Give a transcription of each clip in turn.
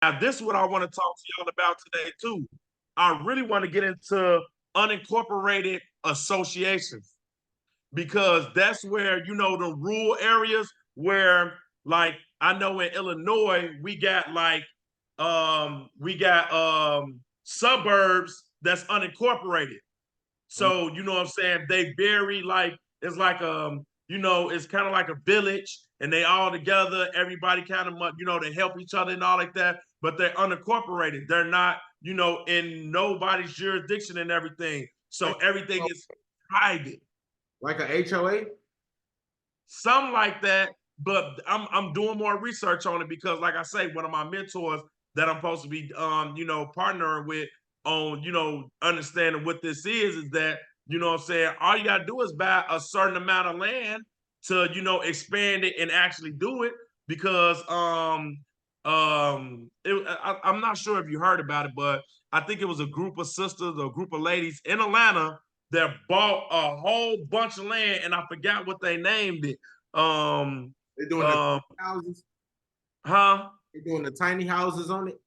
Now, this is what I want to talk to y'all about today, too. I really want to get into unincorporated associations because that's where, the rural areas where, like, I know in Illinois, we got suburbs that's unincorporated. So, you know what I'm saying? They very like it's like it's kind of like a village and they all together, everybody kind of they help each other and all like that, but they're unincorporated. They're not, in nobody's jurisdiction and everything. So Like, everything is private. like a HOA? Something like that. But I'm doing more research on it because, like I say, one of my mentors that I'm supposed to be partnering with on understanding what this is that what I'm saying, all you gotta do is buy a certain amount of land to expand it and actually do it because I'm not sure if you heard about it, but I think it was a group of sisters or a group of ladies in Atlanta that bought a whole bunch of land and I forgot what they named it. They're doing the Um, houses. huh? They're doing the tiny houses on it.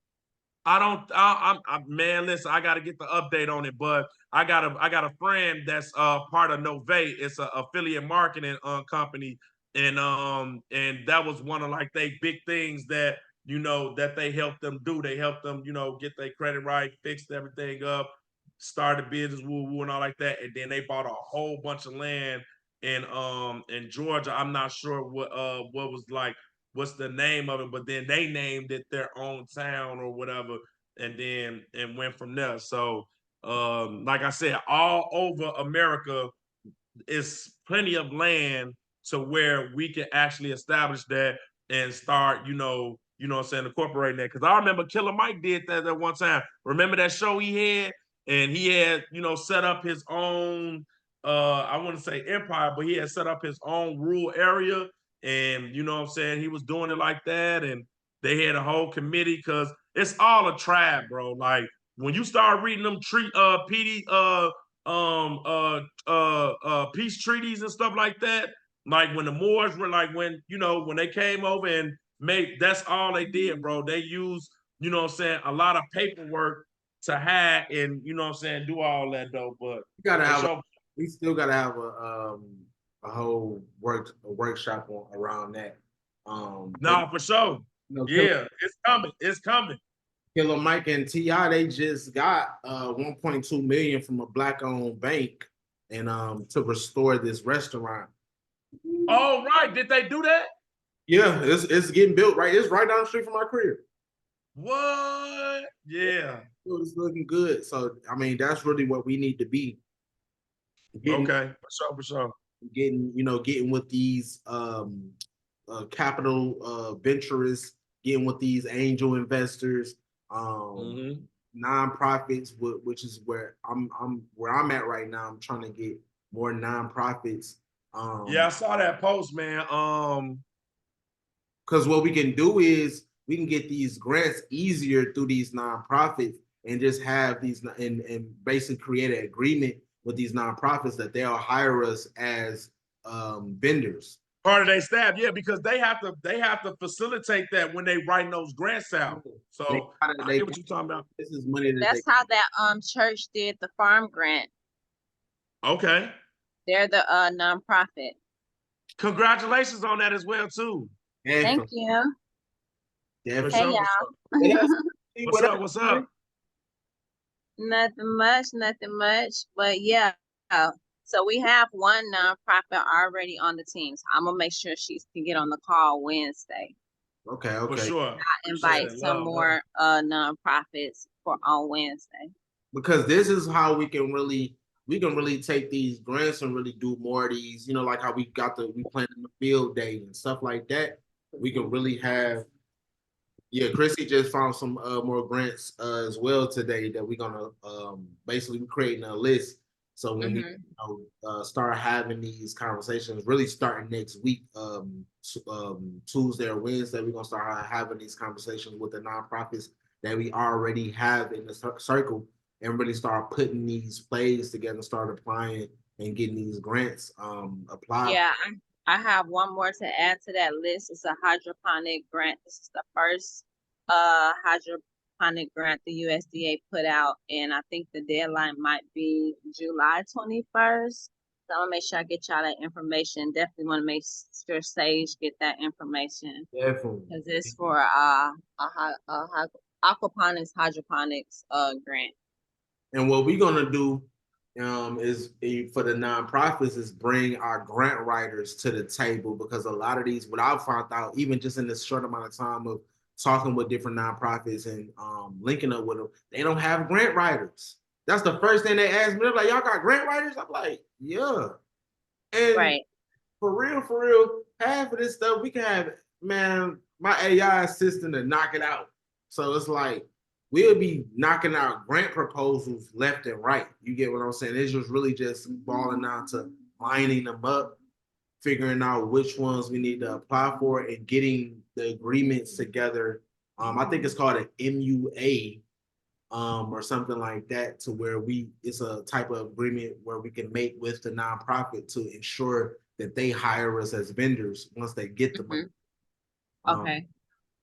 I don't. Man. Listen, I got to get the update on it, but I got a friend that's part of Nove. It's a affiliate marketing company, and that was one of like they big things that that they helped them do. They helped them get their credit right, fixed everything up, started business, woo woo, and all like that, and then they bought a whole bunch of land in Georgia. I'm not sure what was like what's the name of it, but then they named it their own town or whatever, and then and went from there. So, like I said, all over America is plenty of land to where we can actually establish that and start, what I'm saying, incorporating that. Because I remember Killer Mike did that at one time. Remember that show he had, and he had, set up his own. I wouldn't say empire, but he had set up his own rural area and what I'm saying, he was doing it like that, and they had a whole committee because it's all a tribe, bro. Like when you start reading them PD peace treaties and stuff like that, like when the Moors were like when they came over and made that's all they did, bro. They used, what I'm saying, a lot of paperwork to hide and what I'm saying, do all that though. But You gotta for have. sure. We still gotta have a whole workshop around that. But No, for sure. Killer, Yeah, it's coming. It's coming. Killer Mike and Ti, they just got 1.2 million from a black owned bank, and to restore this restaurant. All right. Did they do that? Yeah, it's getting built right. It's right down the street from our crib. What? Yeah. It's looking good. So I mean, that's really what we need to be getting, Okay. For sure. For sure. getting with these capital venturists, getting with these angel investors, um, Hmm. nonprofits, which is where I'm at right now. I'm trying to get more nonprofits. Yeah, Um, I saw that post, man. because what we can do is we can get these grants easier through these nonprofits and just have these and basically create an agreement with these nonprofits that they'll hire us as vendors. Part of their staff, yeah, because they have to facilitate that when they writing those grants out. They, So I they get what you're talking about. this is money that they That's how that church did the farm grant. Okay. They're the nonprofit. Congratulations on that as well, too. Thank definitely you. For Hey definitely. sure, for y'all. sure. What else? What's What up? else? What's up? Nothing much, nothing much. But yeah. So we have one nonprofit already on the team. So I'm gonna make sure she can get on the call Wednesday. Okay, For okay. sure. I Appreciate invite it. some Love, love. more nonprofits for on Wednesday. Because this is how we can really take these grants and really do more of these, like how we plan in the field day and stuff like that. We can really have. Yeah, Chrissy just found some more grants as well today that we're gonna basically creating a list. So when we Hmm. start having these conversations, really starting next week, Tuesday or Wednesday, we're gonna start having these conversations with the nonprofits that we already have in the circle, and really start putting these plays together, start applying and getting these grants applied. Yeah, I have one more to add to that list. It's a hydroponic grant. This is the first hydroponic grant the USDA put out, and I think the deadline might be July 21st. So I'm gonna make sure I get y'all that information. Definitely want to make sure Sage get that information Definitely. because it's for aquaponics hydroponics grant. And what we're gonna do is for the nonprofits is bring our grant writers to the table, because a lot of these, what I've found out, even just in this short amount of time of talking with different nonprofits and linking up with them, they don't have grant writers. That's the first thing they ask me. They're like, "Y'all got grant writers?" I'm like, "Yeah." And Right. for real, half of this stuff we can have, man, my AI assistant to knock it out. So it's like we'll be knocking out grant proposals left and right. You get what I'm saying? It's just really just balling down to lining them up, figuring out which ones we need to apply for, and getting the agreements together. I think it's called an MUA, or something like that, to where it's a type of agreement where we can make with the nonprofit to ensure that they hire us as vendors once they get the money. Okay.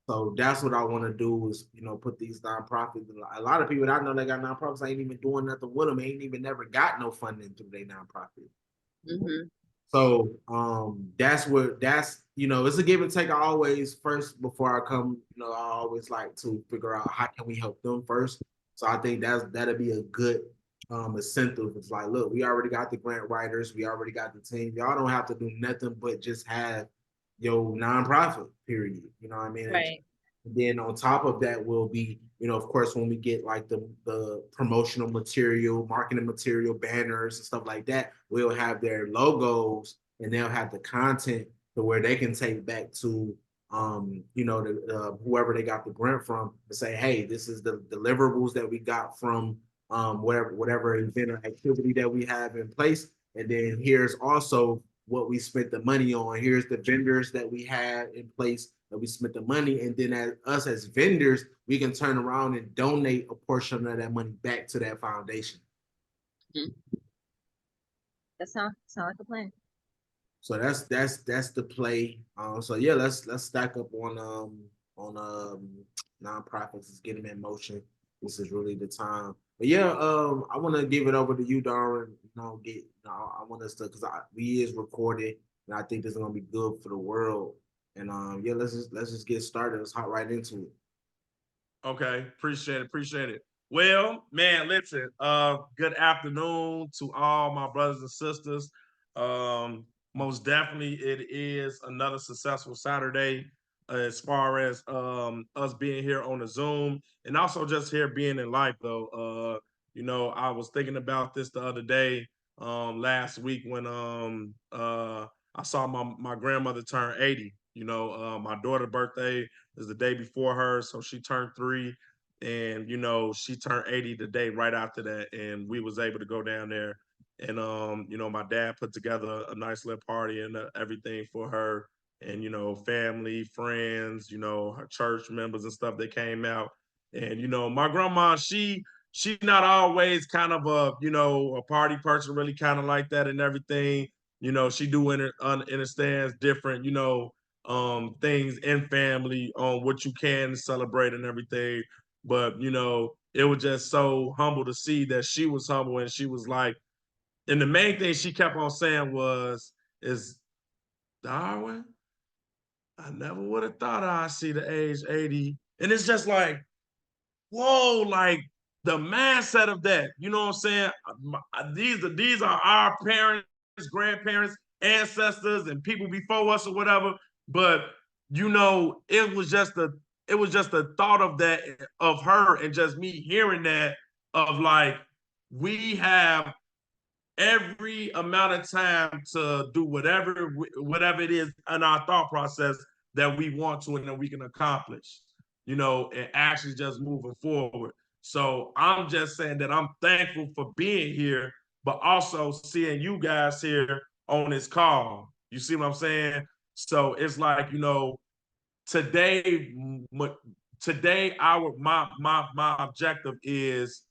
So that's what I want to do is, put these nonprofits. A lot of people that I know that got nonprofits ain't even doing nothing with them. Ain't even never got no funding through their nonprofit. So it's a give and take. I always first, before I come, I always like to figure out how can we help them first. So I think that'll be a good incentive. It's like, look, we already got the grant writers, we already got the team. Y'all don't have to do nothing but just have your nonprofit, period. You know what I mean? Right. And then on top of that will be, of course, when we get like the promotional material, marketing material, banners and stuff like that, we'll have their logos and they'll have the content to where they can take back to whoever they got the grant from and say, hey, this is the deliverables that we got from whatever event or activity that we have in place. And then here's also what we spent the money on. Here's the vendors that we had in place that we spent the money. And then as vendors, we can turn around and donate a portion of that money back to that foundation. That sound like a plan. So that's the play. So yeah, let's stack up on nonprofits. Let's get them in motion. This is really the time. But yeah, I want to give it over to you, Darwin. I want us to, because we is recorded, and I think this is gonna be good for the world. And yeah, let's just get started. Let's hop right into it. Okay, appreciate it. Well, man, listen, good afternoon to all my brothers and sisters. Most definitely it is another successful Saturday as far as us being here on the Zoom, and also just here being in life though. I was thinking about this the other day, last week when I saw my grandmother turn 80. My daughter's birthday is the day before her, so she turned 3, and she turned 80 the day right after that, and we was able to go down there, and my dad put together a nice little party and everything for her, and family, friends, her church members and stuff that came out, and my grandma, she's not always kind of a party person, really kind of like that and everything. She do understands different things in family on what you can celebrate and everything. But it was just so humble to see that she was humble, and she was like, and the main thing she kept on saying is Darwin, I never would have thought I'd see the age 80. And it's just like, whoa, like the mindset of that, you know what I'm saying? These are our parents, grandparents, ancestors, and people before us or whatever. But it was just the thought of that, of her, and just me hearing that, of like, we have every amount of time to do whatever it is in our thought process that we want to and that we can accomplish, and actually just moving forward. So I'm just saying that I'm thankful for being here, but also seeing you guys here on this call. You see what I'm saying? So it's like, today my objective is,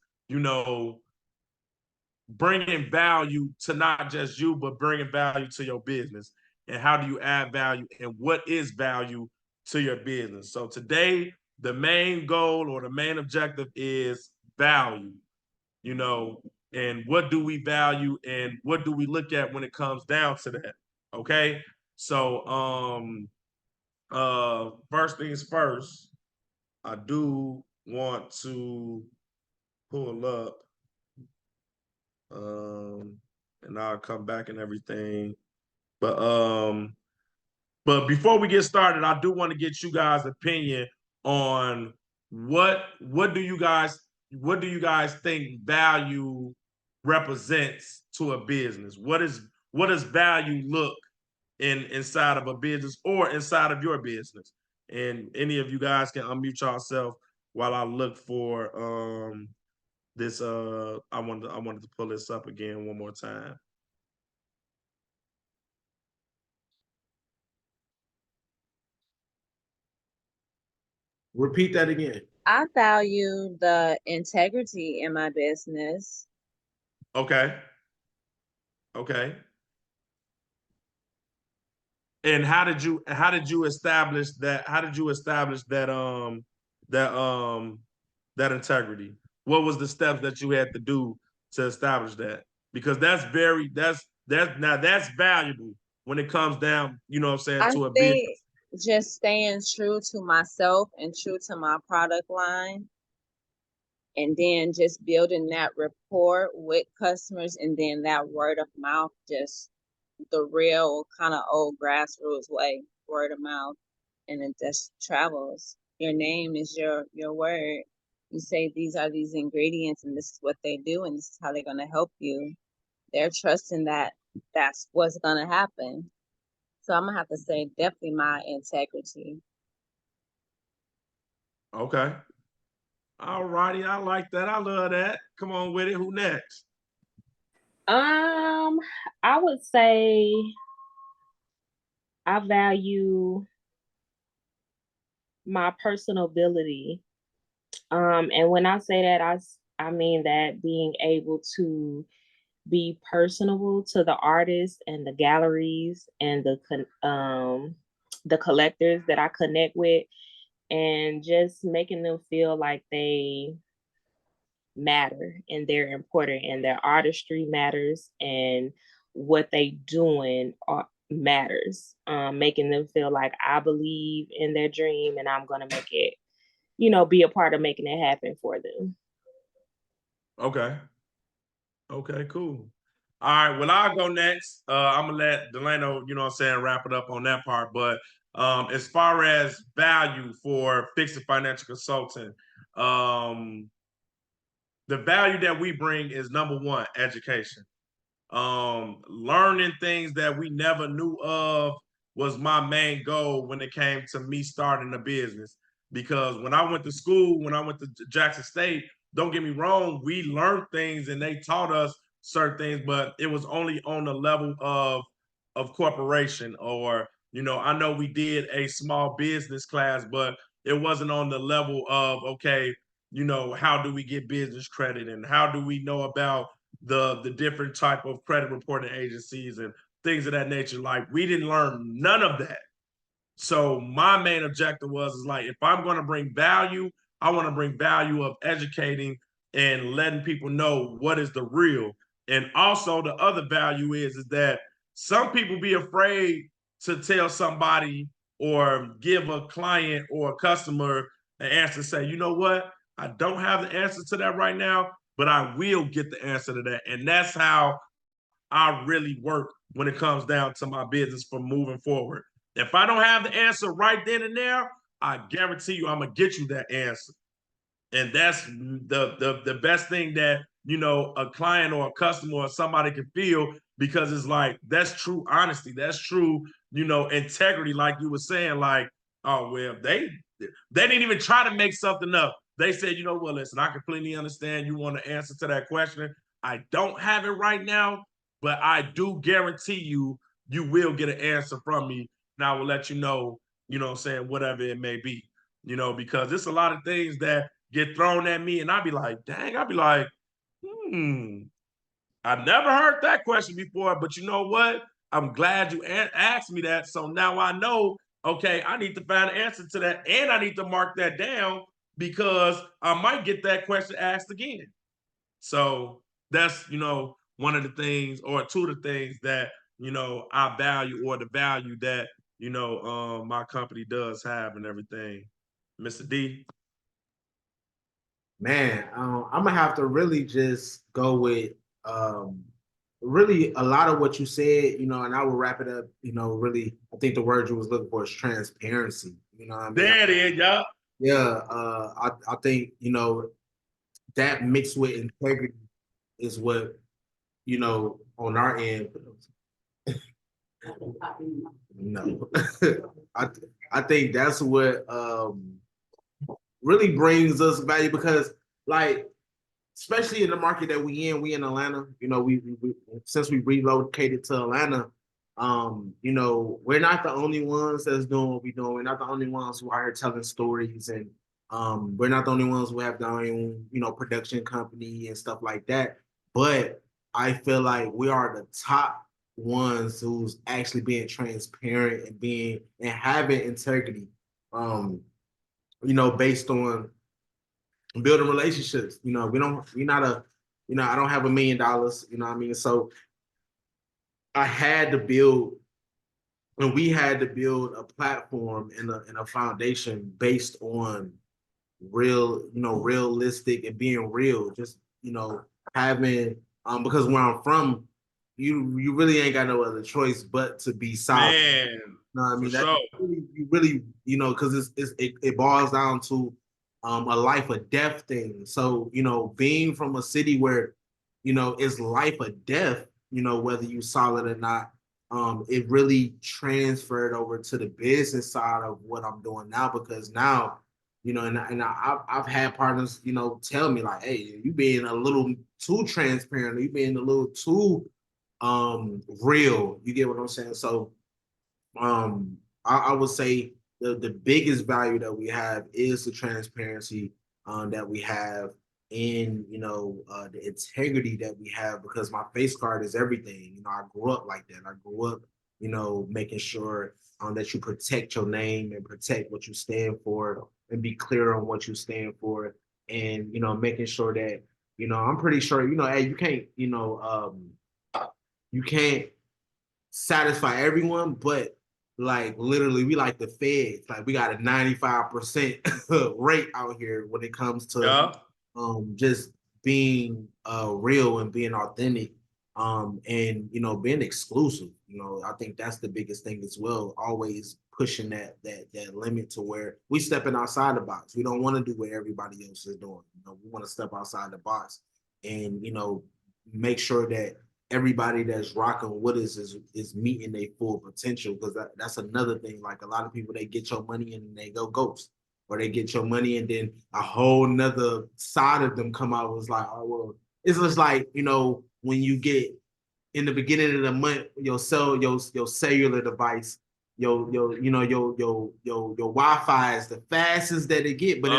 bringing value to not just you, but bringing value to your business. And how do you add value, and what is value to your business? So today the main goal or the main objective is value, you know, and what do we value and what do we look at when it comes down to that? Okay. So first things first, I do want to pull up and I'll come back and everything. But before we get started, I do want to get you guys' opinion on what do you guys think value represents to a business? What does value look inside of a business or inside of your business? And any of you guys can unmute yourself while I look for this I wanted to pull this up again one more time. Repeat that again. I value the integrity in my business. Okay. Okay. And how did you establish that? How did you establish that that integrity? What was the steps that you had to do to establish that? Because that's valuable when it comes down, you know what I'm saying, I to a business. think just staying true to myself and true to my product line, and then just building that rapport with customers, and then that word of mouth, just the real kind of old grassroots way, word of mouth, and it just travels. Your name is your word. You say these are these ingredients, and this is what they do, and this is how they're gonna help you. They're trusting that that's what's gonna happen. So I'm gonna have to say definitely my integrity. Okay. All righty. I like that. I love that. Come on with it. Who next? I would say I value my personability. And when I say that, I mean that being able to be personable to the artists and the galleries and the collectors that I connect with, and just making them feel like they matter and they're important and their artistry matters and what they doing matters. Making them feel like I believe in their dream and I'm gonna make it, be a part of making it happen for them. Okay. Okay, cool. All right, well, I'll go next. I'm gonna let Delano, you know what I'm saying, wrap it up on that part. But as far as value for fixed financial consulting, um, the value that we bring is number one, education. Learning things that we never knew of was my main goal when it came to me starting a business. Because when I went to school, when I went to Jackson State, don't get me wrong, we learned things and they taught us certain things, but it was only on the level of corporation, or I know we did a small business class, but it wasn't on the level of, okay, how do we get business credit and how do we know about the different type of credit reporting agencies and things of that nature. Like, we didn't learn none of that. So my main objective was like, if I'm going to bring value, I want to bring value of educating and letting people know what is the real. And also the other value is that some people be afraid to tell somebody or give a client or a customer an answer, say, you know what, I don't have the answer to that right now, but I will get the answer to that. And that's how I really work when it comes down to my business for moving forward. If I don't have the answer right then and there, I guarantee you I'm gonna get you that answer. And that's the best thing that a client or a customer or somebody can feel, because it's like, that's true honesty, that's true integrity, like you were saying. Like, oh well, they didn't even try to make something up. They said, well, listen, I completely understand you want to answer to that question. I don't have it right now, but I do guarantee you will get an answer from me, and I will let you know, what I'm saying, whatever it may be, because it's a lot of things that get thrown at me, and I'd be like, dang, I'd be like, I've never heard that question before, but you know what? I'm glad you asked me that. So now I know, okay, I need to find an answer to that, and I need to mark that down because I might get that question asked again. So that's, one of the things or two of the things that, I value, or the value that, my company does have and everything. Mr. D. Man, I'm gonna have to really just go with really a lot of what you said, and I will wrap it up. Really, I think the word you was looking for is transparency. You know what I mean? There it is, y'all. Yeah, I think that mixed with integrity is what on our end. No, I I think that's what really brings us value because like especially in the market that we in Atlanta, we since we relocated to Atlanta, we're not the only ones that's doing what we're doing. We're not the only ones who are here telling stories, and we're not the only ones who have their own, production company and stuff like that. But I feel like we are the top ones who's actually being transparent and having integrity, based on building relationships. I don't have $1 million, you know what I mean? So I had to build, and we had to build a platform and a foundation based on realistic and being real. Just, having, because where I'm from, you really ain't got no other choice but to be solid. Man, No, I mean for that sure. you really, because it boils down to a life or death thing. So, being from a city where, it's life or death, whether you solid or not, it really transferred over to the business side of what I'm doing now because now, I've had partners, tell me like, hey, you being a little too transparent, you being a little too real. You get what I'm saying? So I would say the biggest value that we have is the transparency that we have in the integrity that we have because my face card is everything. I grew up like that. I grew up making sure that you protect your name and protect what you stand for and be clear on what you stand for and making sure that I'm pretty sure hey, you can't satisfy everyone, but like literally we like the feds. Like we got a 95% rate out here when it comes to Yeah. just being real and being authentic and being exclusive. I think that's the biggest thing as well. Always pushing that limit to where we stepping outside the box. We don't want to do what everybody else is doing. We want to step outside the box and make sure that everybody that's rocking with us is meeting their full potential because that's another thing. Like a lot of people, they get your money and they go ghost, or they get your money and then a whole nother side of them come out was like, oh well, it's just like when you get in the beginning of the month, your cellular device, your Wi-Fi is the fastest that it get, but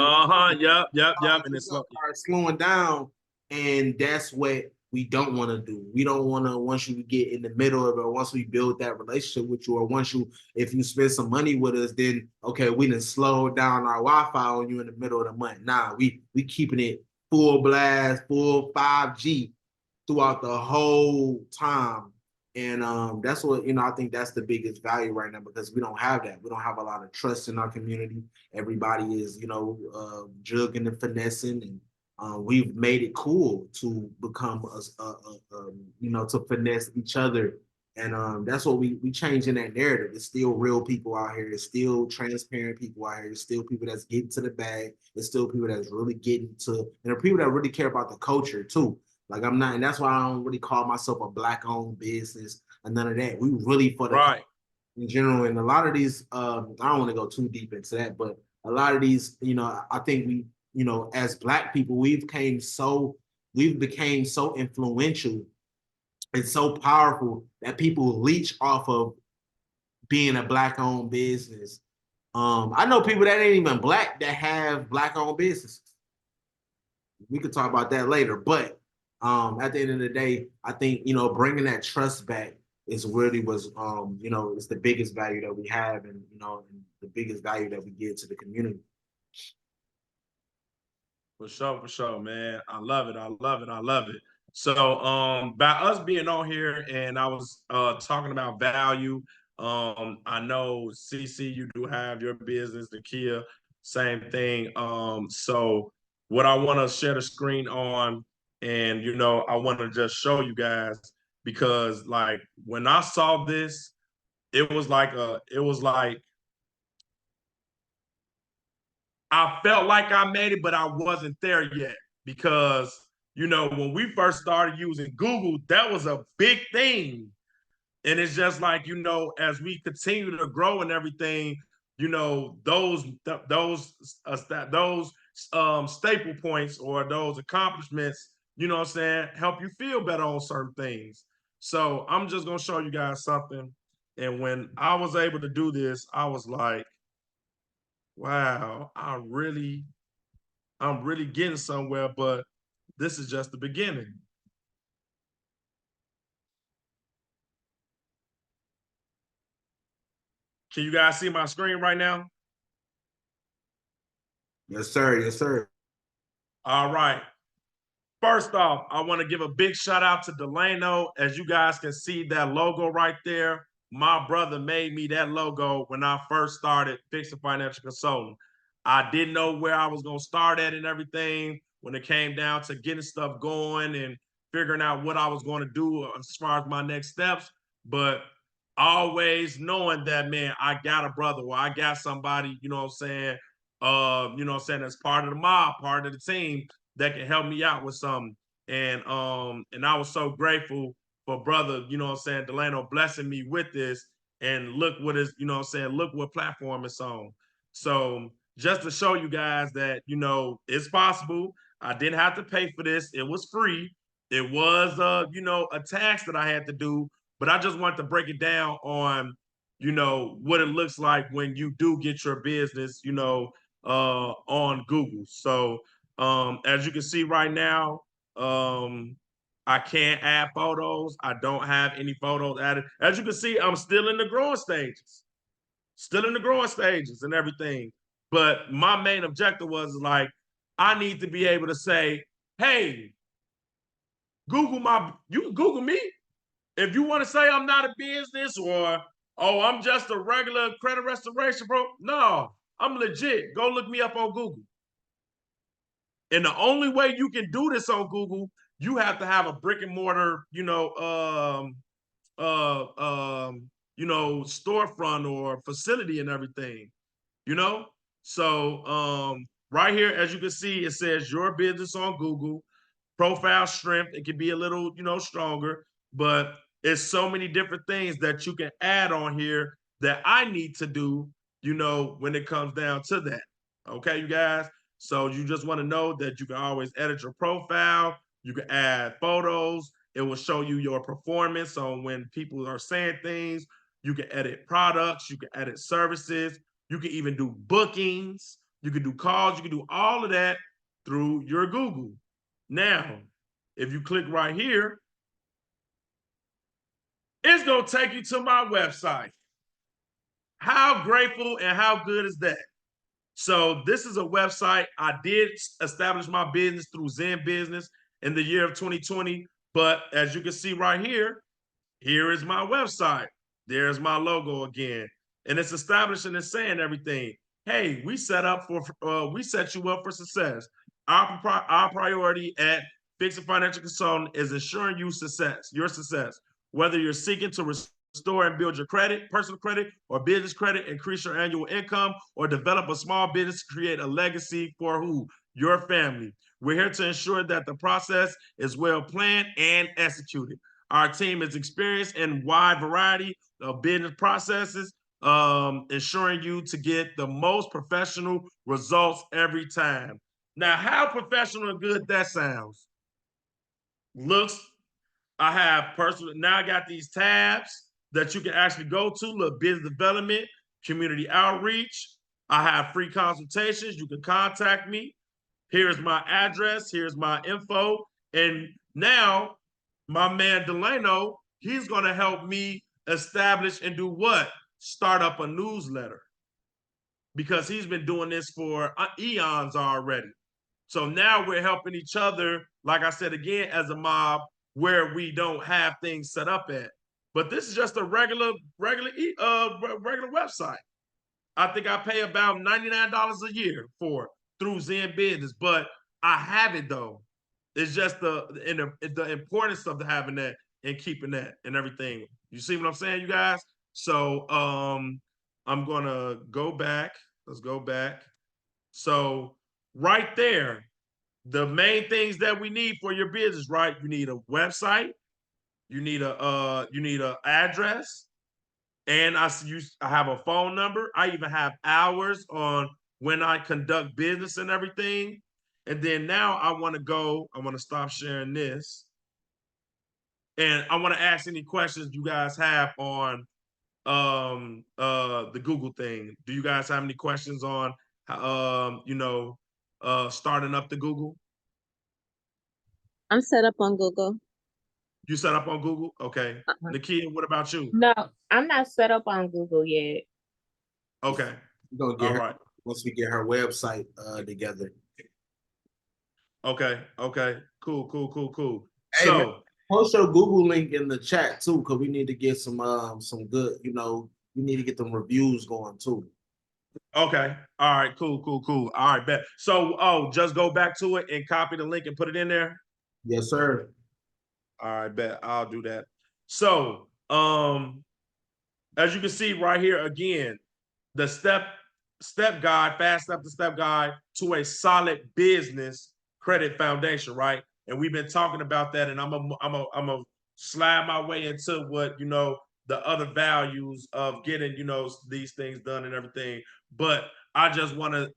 Yep. And it's start slowing down, and that's what we don't want to do. We don't want to, once you get in the middle of it, or once we build that relationship with you, or if you spend some money with us, then okay, we done slow down our Wi-Fi on you in the middle of the month. Nah, we keeping it full blast, full 5G throughout the whole time. And that's what, I think that's the biggest value right now because we don't have that. We don't have a lot of trust in our community. Everybody is, jugging and finessing, and we've made it cool to become to finesse each other. And that's what we changing that narrative. It's still real people out here. It's still transparent people out here. It's still people that's getting to the bag. It's still people that's really getting to, and there are people that really care about the culture too. Like I'm not, and that's why I don't really call myself a black-owned business and none of that. We really for the right. in general, and a lot of these, I don't want to go too deep into that, but a lot of these, I think we, as Black people, we've became so influential and so powerful that people leech off of being a Black-owned business. I know people that ain't even Black that have Black-owned businesses. We could talk about that later, but at the end of the day, I think bringing that trust back it's really was it's the biggest value that we have, and and the biggest value that we give to the community. For sure, man. I love it. I love it. I love it. So, by us being on here, and I was talking about value. I know CC, you do have your business, the Kia, same thing. So what I want to share the screen on, and I want to just show you guys because, like, when I saw this, it was like I felt like I made it, but I wasn't there yet because, when we first started using Google, that was a big thing. And it's just like, as we continue to grow and everything, those staple points or those accomplishments, what I'm saying, help you feel better on certain things. So I'm just gonna show you guys something. And when I was able to do this, I was like, wow, I'm really getting somewhere, but this is just the beginning. Can you guys see my screen right now? Yes, sir. Yes, sir. All right. First off, I want to give a big shout out to Delano. As you guys can see that logo right there, my brother made me that logo when I first started Fixing Financial Consulting. I didn't know where I was going to start at and everything when it came down to getting stuff going and figuring out what I was going to do as far as my next steps. But always knowing that, man, I got a brother or I got somebody, you know what I'm saying, that's part of the mob, part of the team that can help me out with something. And I was so grateful for brother, Delano blessing me with this. And look what is, look what platform it's on. So just to show you guys that, it's possible. I didn't have to pay for this. It was free. It was a tax that I had to do, but I just wanted to break it down on, what it looks like when you do get your business, on Google. So as you can see right now, I can't add photos. I don't have any photos added. As you can see, I'm still in the growing stages, and everything. But my main objective was like, I need to be able to say, hey, you can Google me. If you want to say I'm not a business or, oh, I'm just a regular credit restoration bro. No, I'm legit. Go look me up on Google. And the only way you can do this on Google, you have to have a brick and mortar, storefront or facility and everything, you know? So right here, as you can see, it says your business on Google, profile strength. It can be a little, stronger, but it's so many different things that you can add on here that I need to do, when it comes down to that. Okay, you guys. So you just want to know that you can always edit your profile. You can add photos. It will show you your performance on when people are saying things. You can edit products. You can edit services. You can even do bookings. You can do calls. You can do all of that through your Google. Now, if you click right here, it's going to take you to my website. How grateful and how good is that? So this is a website. I did establish my business through Zen Business in the year of 2020. But as you can see right here, here is my website. There's my logo again. And it's establishing and saying everything. Hey, we set you up for success. Our priority at Fixing Financial Consulting is ensuring your success. Whether you're seeking to restore and build your credit, personal credit, or business credit, increase your annual income, or develop a small business to create a legacy for who? Your family. We're here to ensure that the process is well planned and executed. Our team is experienced in wide variety of business processes, ensuring you to get the most professional results every time. Now, how professional and good that sounds. Looks, I have personal, now I got these tabs that you can actually go to, look, business development, community outreach. I have free consultations. You can contact me. Here's my address. Here's my info. And now my man Delano he's going to help me establish and do what? Start up a newsletter, because he's been doing this for eons already. So now we're helping each other, like I said again, as a mob, where we don't have things set up at. But this is just a regular website. I think I pay about $99 a year for through Zen Business, but I have it though. It's just the importance of having that and keeping that and everything. You see what I'm saying, you guys? So I'm gonna go back. Let's go back. So right there, the main things that we need for your business, right? You need a website, you need a address, and I have a phone number. I even have hours on when I conduct business and everything. And then now I want to stop sharing this. And I want to ask any questions you guys have on the Google thing. Do you guys have any questions on starting up the Google? I'm set up on Google. You set up on Google? Okay. Nakia, what about you? No, I'm not set up on Google yet. Okay. We're gonna get All her right. once we get her website together. Okay. Cool. Hey, So man, post your Google link in the chat too, because we need to get some good, we need to get them reviews going too. okay. All right, cool. All right, bet. So just go back to it and copy the link and put it in there. Yes, sir. All right, bet. I'll do that. So as you can see right here again, the step guide, fast step guide to a solid business credit foundation, right? And we've been talking about that, and I'm a slide my way into what the other values of getting these things done and everything. But I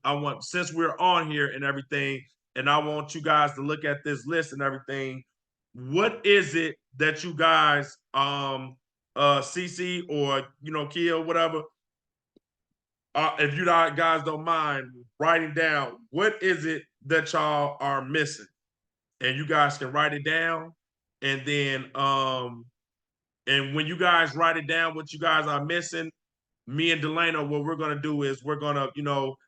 want since we're on here and everything, and I want you guys to look at this list and everything. What is it that you guys CC or Kia or whatever, if you guys don't mind writing down what is it that y'all are missing, and you guys can write it down, and then and when you guys write it down what you guys are missing, me and Delano, what we're gonna do is we're gonna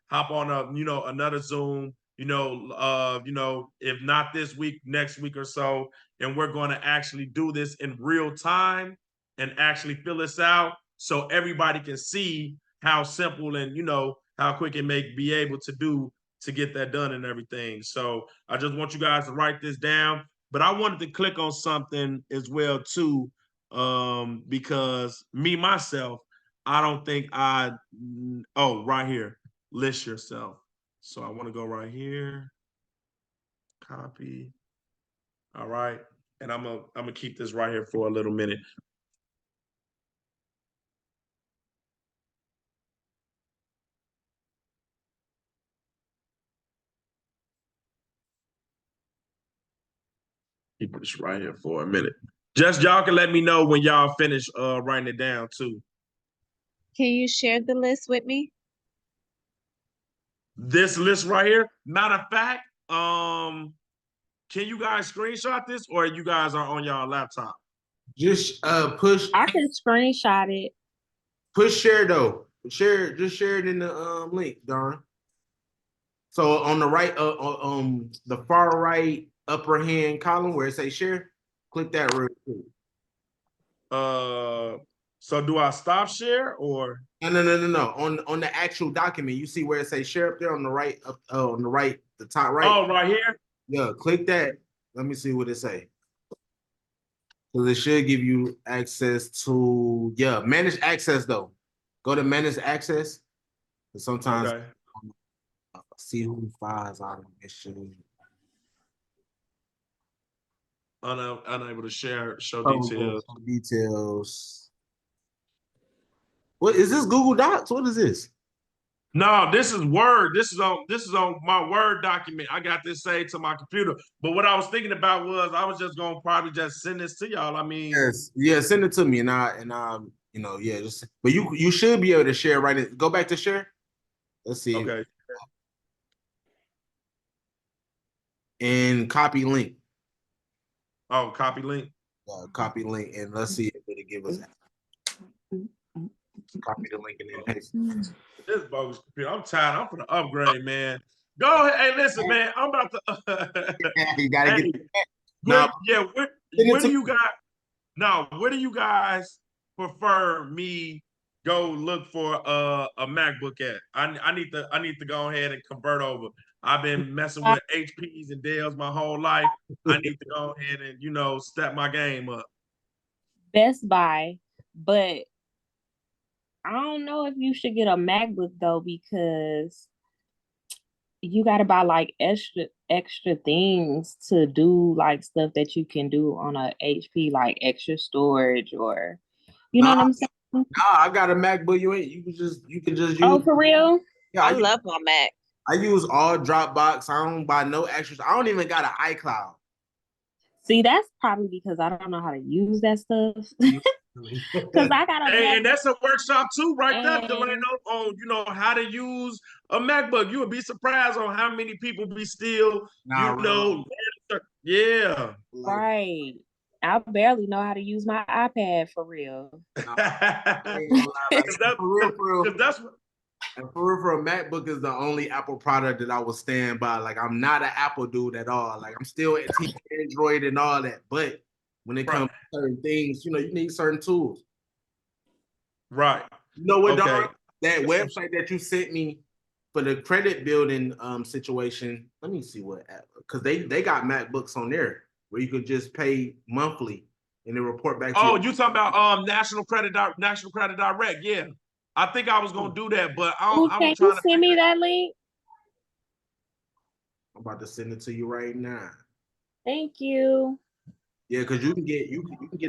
hop on another Zoom, if not this week, next week or so, and we're gonna actually do this in real time and actually fill this out so everybody can see how simple and how quick it may be able to do to get that done and everything. So I just want you guys to write this down, but I wanted to click on something as well too, because me myself, I don't think right here, list yourself. So I want to go right here, copy. All right. And I'm gonna keep this right here for a little minute. Keep this right here for a minute. Just y'all can let me know when y'all finish writing it down too. Can you share the list with me? This list right here. Matter of fact, can you guys screenshot this, or you guys are on y'all laptop? Just push. I can screenshot it. Push share though. Just share it in the link, Darn. So on the right, the far right upper hand column where it says share, click that real quick. So do I stop share or? No. On the actual document, you see where it says share up there on the right, the top right. Oh, right here. Yeah, click that. Let me see what it say. Because it should give you access to manage access though. Go to manage access. Sometimes see who files on mission. Unable to show details. Details. What is this? Google Docs? What is this? No, this is Word. This is on my Word document. I got this saved to my computer. But what I was thinking about was I was just gonna probably just send this to y'all. I mean, yes, send it to me, just but you should be able to share right in. Go back to share. Let's see. Okay. And copy link. Oh, copy link. Copy link and let's see if it'll give us. Copy the link and then paste it. This bogus computer. I'm tired. I'm gonna upgrade, man. Go ahead. Hey, listen, man. I'm about to. You gotta Hey, get that. where do you guys? No, where do you guys prefer me go look for a MacBook at? I need to go ahead and convert over. I've been messing with HPs and Dells my whole life. I need to go ahead and step my game up. Best Buy, but I don't know if you should get a MacBook though, because you got to buy like extra things to do like stuff that you can do on a HP, like extra storage, or you know what I'm saying? Nah, I got a MacBook. You can just use. Oh, for real? Yeah, I love my Mac. I use all Dropbox. I don't buy no extras. I don't even got an iCloud. See, that's probably because I don't know how to use that stuff. Because I got a and that's a workshop too, right there, And- Delano, on how to use a MacBook. You would be surprised on how many people be still, yeah. Right. I barely know how to use my iPad for real. For a MacBook is the only Apple product that I will stand by. Like, I'm not an Apple dude at all. Like, I'm still team Android and all that. But when it comes to certain things, you need certain tools. Right. You know what, Darwin? That website that you sent me for the credit building situation, let me see what app, because they got MacBooks on there where you could just pay monthly and then report back to you. Oh, you talking about National Credit Direct? Yeah, I think I was gonna do that, but I'm can trying you send me that link? I'm about to send it to you right now. Thank you. Yeah, because you can get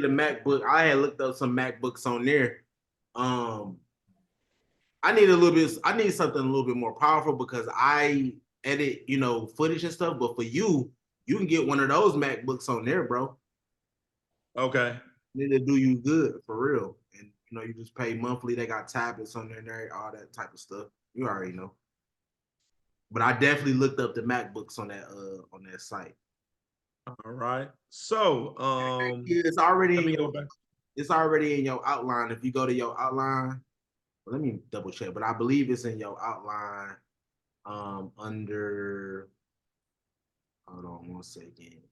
a MacBook. I had looked up some MacBooks on there. I need something a little bit more powerful because I edit, footage and stuff. But for you can get one of those MacBooks on there, bro. Okay. It'll do you good for real. And you just pay monthly. They got tablets on there, all that type of stuff. You already know. But I definitely looked up the MacBooks on that site. All right. So it's already in your outline. If you go to your outline, let me double check, but I believe it's in your outline under, hold on one second.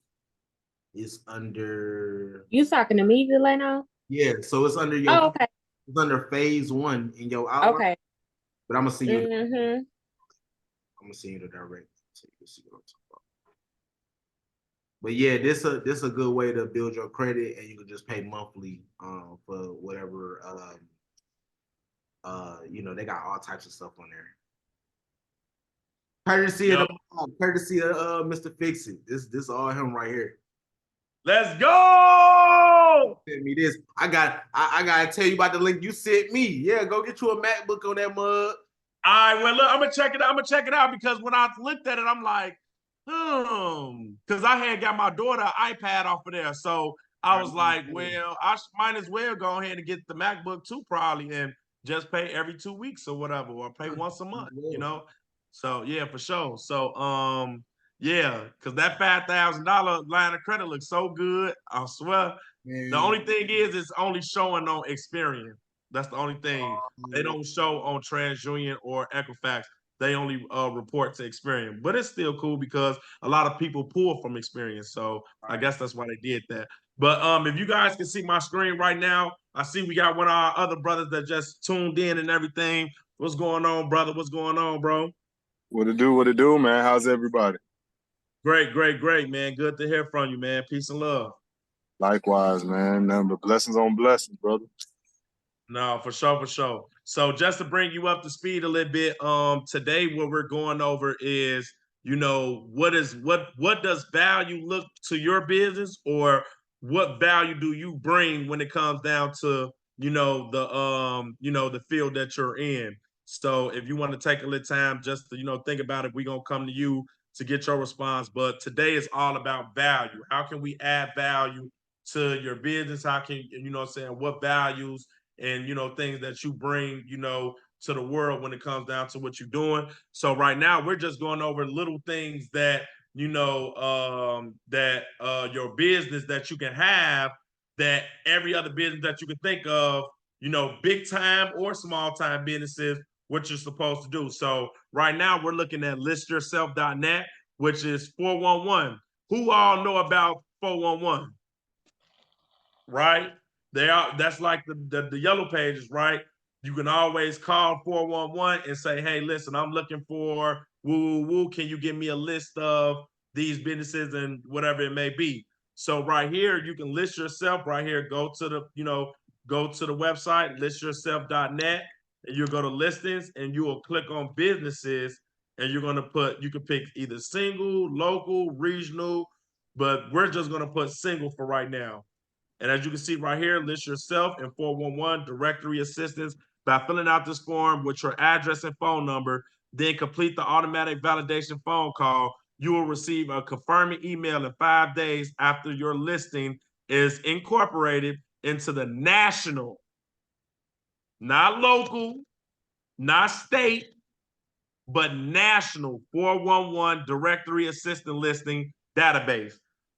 It's under. You talking to me, Delano? Yeah, so it's under your. Oh, okay. It's under phase 1 in your outline. Okay. But I'm gonna see you. Mm-hmm. I'm gonna send you the direct so you can see what I'm talking about. But yeah, this a good way to build your credit, and you can just pay monthly for whatever they got all types of stuff on there. Courtesy of Mr. Fix It. This all him right here. Let's go. Send me this. I gotta tell you about the link you sent me. Yeah, go get you a MacBook on that mug. All right, well, look, I'm gonna check it out because when I looked at it, I'm like, because I had got my daughter an iPad off of there, so I was like, well, I might as well go ahead and get the MacBook too, probably, and just pay every 2 weeks or whatever, or pay once a month, So yeah, for sure. So yeah, because that $5,000 line of credit looks so good. I swear. Man. The only thing is, it's only showing on Experian. That's the only thing. They don't show on TransUnion or Equifax. They only report to Experian. But it's still cool because a lot of people pull from Experian. So I guess that's why they did that. But if you guys can see my screen right now, I see we got one of our other brothers that just tuned in and everything. What's going on, brother? What's going on, bro? What it do, man? How's everybody? Great, man. Good to hear from you, man. Peace and love. Likewise, man. Nothing but blessings on blessings, brother. No, for sure. So just to bring you up to speed a little bit, today what we're going over is, what does value look to your business, or what value do you bring when it comes down to, the field that you're in. So if you want to take a little time just to, think about it, we're gonna come to you to get your response. But today is all about value. How can we add value to your business? How can, what values and things that you bring to the world when it comes down to what you're doing. So right now we're just going over little things that your business that you can have that every other business that you can think of, you know, big time or small time businesses, what you're supposed to do. So right now we're looking at listyourself.net, which is 411. Who all know about 411? Right? That's like the yellow pages, right? You can always call 411 and say, hey, listen, I'm looking for woo woo woo. Can you give me a list of these businesses and whatever it may be? So right here, you can list yourself right here. Go to the website, listyourself.net, and you'll go to listings and you will click on businesses, and you can pick either single, local, regional, but we're just gonna put single for right now. And as you can see right here, list yourself and 411 directory assistance by filling out this form with your address and phone number, then complete the automatic validation phone call. You will receive a confirming email in 5 days after your listing is incorporated into the national, not local, not state, but national 411 directory assistant listing database.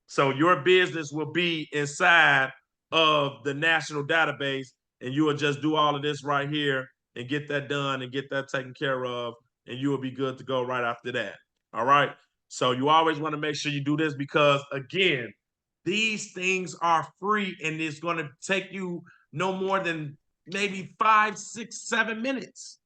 So your business will be inside of the national database, and you will just do all of this right here and get that done and get that taken care of, and you will be good to go right after that. All right. So you always want to make sure you do this because, again, these things are free and it's going to take you no more than maybe 5, 6, 7 minutes.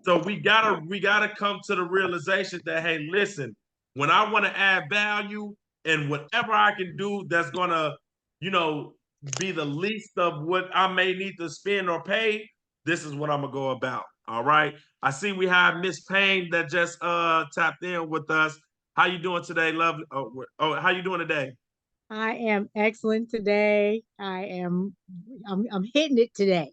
So we gotta come to the realization that, hey, listen, when I want to add value and whatever I can do that's gonna, you know, be the least of what I may need to spend or pay, this is what I'm gonna go about. All right. I see we have Miss Payne that just tapped in with us. How you doing today, lovely? How you doing today? I am excellent today. I'm hitting it today.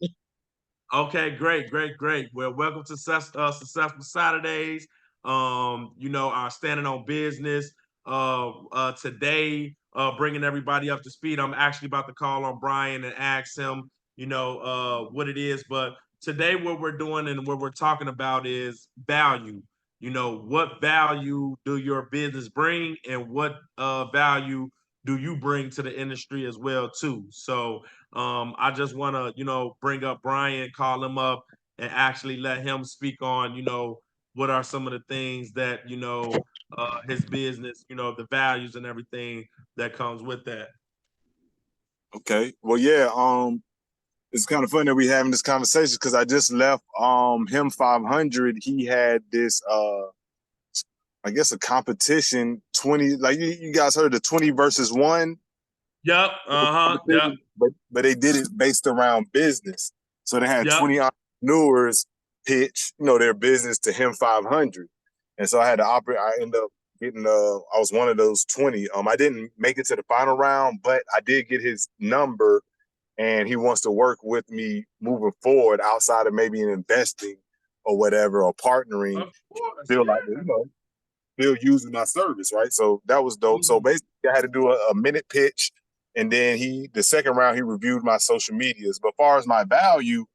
Okay, great, great, great. Well, welcome to Successful Saturdays. You know, our standing on business. Today, bringing everybody up to speed. I'm actually about to call on Brian and ask him, you know, what it is. But today, what we're doing and what we're talking about is value. You know, what value do your business bring, and what value do you bring to the industry as well, too? So I just want to, you know, bring up Brian, call him up, and actually let him speak on, you know, what are some of the things that, you know, his business, you know, the values and everything that comes with that. Okay. Well, yeah. It's kind of funny that we having this conversation because I just left him 500. He had this I guess a competition 20, like you guys heard the 20 versus 1. Yep. Yep. But they did it based around business. So they had Yep. 20 entrepreneurs pitch, you know, their business to him 500. And so I had to operate. I ended up getting I was one of those 20. I didn't make it to the final round, but I did get his number, and he wants to work with me moving forward outside of maybe in investing or whatever, or partnering. Of course. Feel like, you know, still using my service, right? So that was dope. So basically, I had to do a minute pitch, and then the second round, he reviewed my social medias. But as far as my value,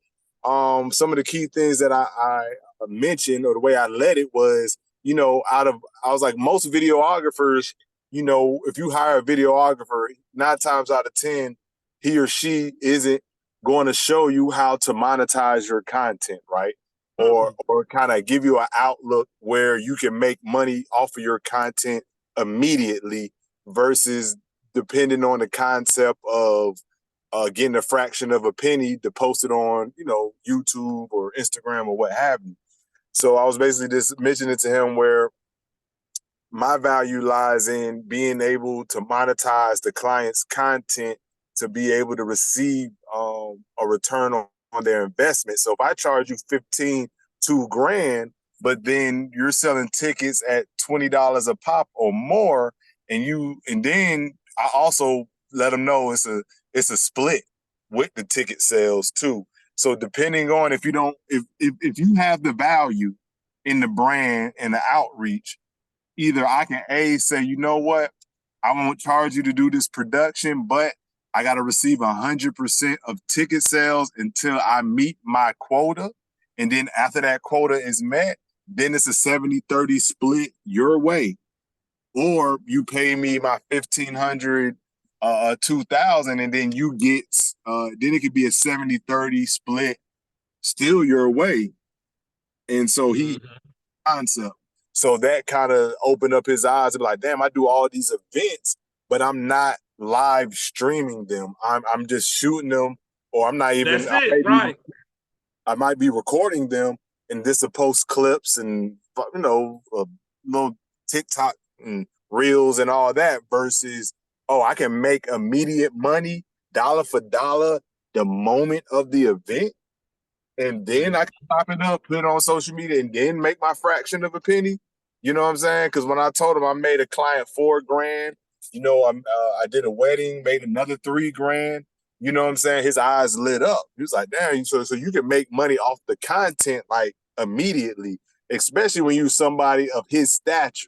some of the key things that I mentioned, or the way I led it was, you know, I was like, most videographers, you know, if you hire a videographer, 9 times out of 10, he or she isn't going to show you how to monetize your content, right? Or kind of give you an outlook where you can make money off of your content immediately versus depending on the concept of getting a fraction of a penny to post it on, you know, YouTube or Instagram or what have you. So I was basically just mentioning to him where my value lies in being able to monetize the client's content to be able to receive a return on their investment. So if I charge you $2 grand, but then you're selling tickets at $20 a pop or more, and then I also let them know it's a split with the ticket sales too. So depending on if you have the value in the brand and the outreach, either I can say, you know what, I won't charge you to do this production, but I got to receive 100% of ticket sales until I meet my quota. And then after that quota is met, then it's a 70-30 split your way. Or you pay me my $1,500 $2,000, and then you get then it could be a 70-30 split still your way. And so he concept. So that kind of opened up his eyes and be like, damn, I do all these events, but I'm not live streaming them. I'm just shooting them, or I'm not even. That's it, right? I might be recording them, and this will post clips and little TikTok and reels and all that. Versus, oh, I can make immediate money, dollar for dollar, the moment of the event. And then I can pop it up, put it on social media, and then make my fraction of a penny. You know what I'm saying? Because when I told him I made a client $4,000, I did a wedding, made another $3,000. You know what I'm saying? His eyes lit up. He was like, "Damn!" So you can make money off the content like immediately, especially when you're somebody of his stature.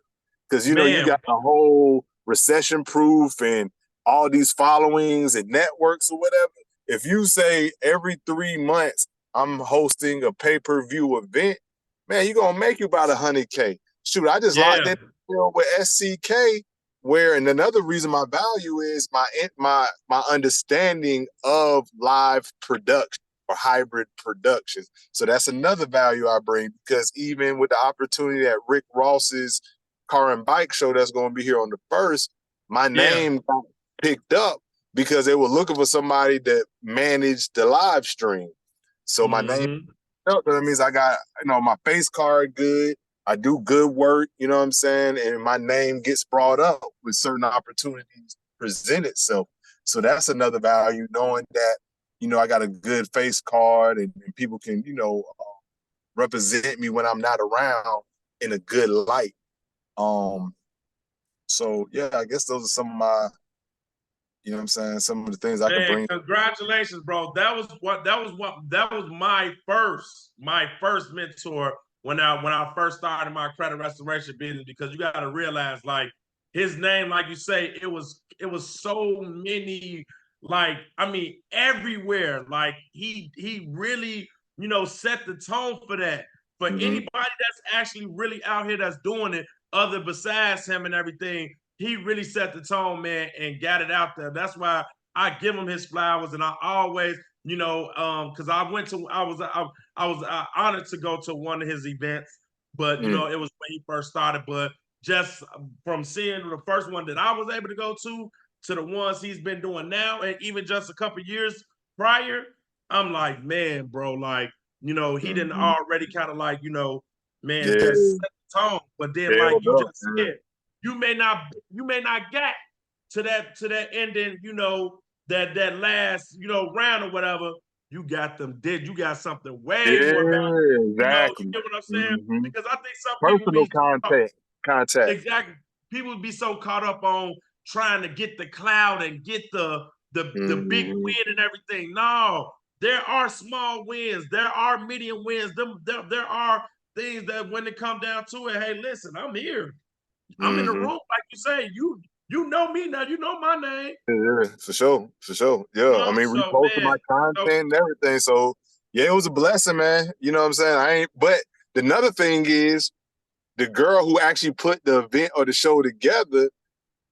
Because you got a whole recession-proof and all these followings and networks or whatever. If you say every 3 months I'm hosting a pay-per-view event, man, you're gonna make you about $100K. Shoot, I just locked in with SCK, and another reason my value is my understanding of live production or hybrid productions. So that's another value I bring, because even with the opportunity at Rick Ross's car and bike show that's gonna be here on the 1st, my name got picked up because they were looking for somebody that managed the live stream. So my name, that means I got, my face card good. I do good work, you know what I'm saying? And my name gets brought up with certain opportunities present itself. So that's another value, knowing that, I got a good face card and people can, represent me when I'm not around in a good light. So yeah, I guess those are some of my, you know what I'm saying, some of the things I can bring. Congratulations, bro. That was my first mentor when I first started my credit restoration business, because you got to realize, like, his name, like you say, it was so many, like, I mean, everywhere. Like he really, set the tone for that. For anybody that's actually really out here that's doing it, other besides him and everything, he really set the tone, man, and got it out there. That's why I give him his flowers, and I always, because I was honored to go to one of his events, but it was when he first started. But just from seeing the first one that I was able to go to the ones he's been doing now, and even just a couple years prior, I'm like, man, bro, like, he didn't already kind of like, man, just set the tone. But then, like you just said, you may not get to that ending, that last, round or whatever. You got something way more valuable. Exactly. You get what I'm saying? Because I think some personal people contact. Exactly. People be so caught up on trying to get the cloud and get the big win and everything. No, there are small wins. There are medium wins. There are things that when it come down to it, hey, listen, I'm here. I'm in the room, like you say. You know me now. You know my name. Yeah, for sure. Yeah, I mean, reposting my content and everything. So yeah, it was a blessing, man. You know what I'm saying? But another thing is, the girl who actually put the event or the show together,